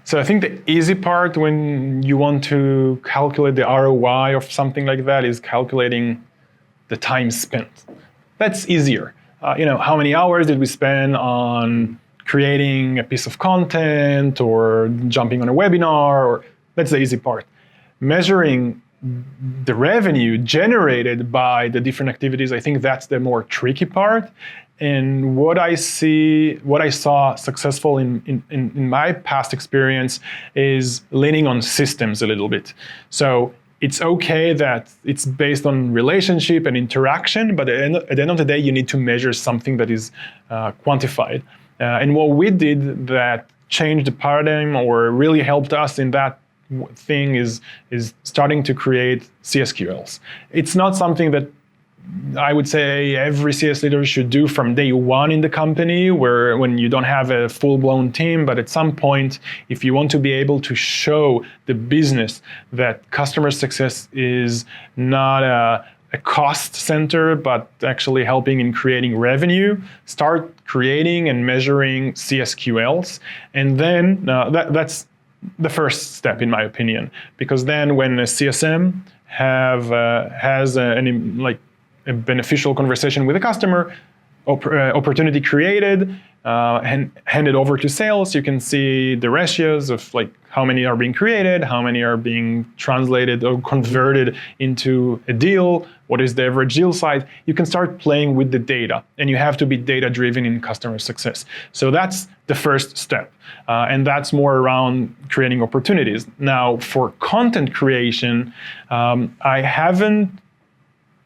So I think the easy part when you want to calculate the ROI of something like that is calculating the time spent. That's easier. How many hours did we spend on creating a piece of content or jumping on a webinar? That's the easy part. Measuring the revenue generated by the different activities, I think that's the more tricky part. And what I saw successful in my past experience is leaning on systems a little bit. So it's okay that it's based on relationship and interaction, but at the end of the day, you need to measure something that is quantified. And what we did that changed the paradigm or really helped us in that thing is starting to create CSQLs. It's not something that I would say every CS leader should do from day one in the company, when you don't have a full-blown team, but at some point, if you want to be able to show the business that customer success is not a cost center, but actually helping in creating revenue, start creating and measuring CSQLs. And then that's the first step, in my opinion, because then when a CSM has a beneficial conversation with a customer, opportunity created, and handed over to sales, you can see the ratios of how many are being created, how many are being translated or converted into a deal, what is the average deal size. You can start playing with the data, and you have to be data-driven in customer success. So that's the first step, and that's more around creating opportunities. Now, for content creation, I haven't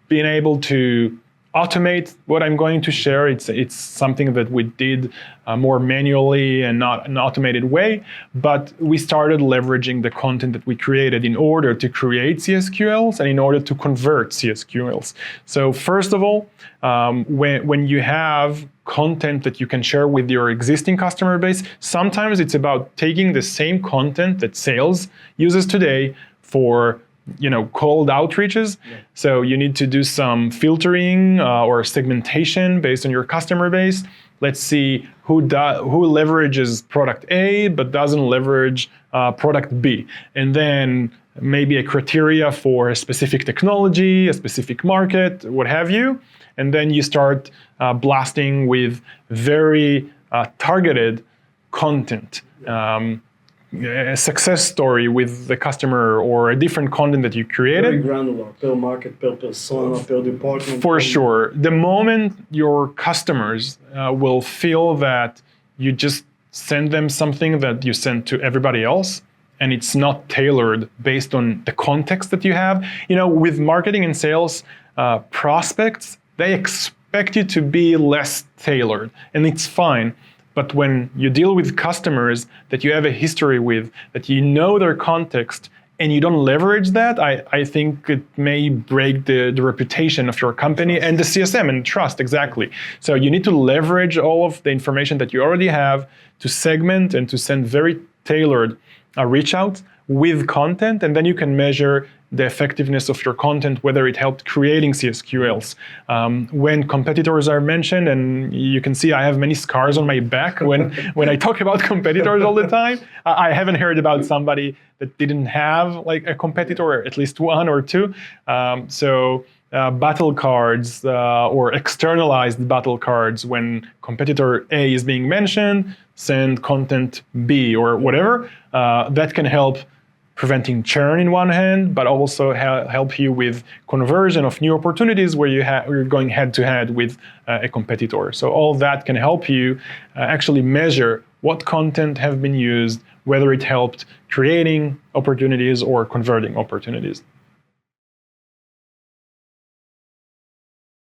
being able to automate what I'm going to share. It's something that we did more manually and not an automated way, but we started leveraging the content that we created in order to create CSQLs and in order to convert CSQLs. So first of all, when you have content that you can share with your existing customer base, sometimes it's about taking the same content that sales uses today for cold outreaches. Yeah. So you need to do some filtering or segmentation based on your customer base. Let's see who leverages product A but doesn't leverage product B. And then maybe a criteria for a specific technology, a specific market, what have you. And then you start blasting with very targeted content. A success story with the customer or a different content that you created. Very granular, per market, per persona, per department. For sure. The moment your customers will feel that you just send them something that you send to everybody else, and it's not tailored based on the context that you have. With marketing and sales, prospects, they expect you to be less tailored, and it's fine. But when you deal with customers that you have a history with, that you know their context, and you don't leverage that, I think it may break the reputation of your company and the CSM and trust, exactly. So you need to leverage all of the information that you already have to segment and to send very tailored reach outs with content, and then you can measure the effectiveness of your content, whether it helped creating CSQLs. When competitors are mentioned, and you can see I have many scars on my back when I talk about competitors all the time, I haven't heard about somebody that didn't have a competitor, or at least one or two. Battle cards or externalized battle cards, when competitor A is being mentioned, send content B or whatever, that can help preventing churn in one hand, but also help you with conversion of new opportunities where you're going head-to-head with a competitor. So all that can help you actually measure what content have been used, whether it helped creating opportunities or converting opportunities.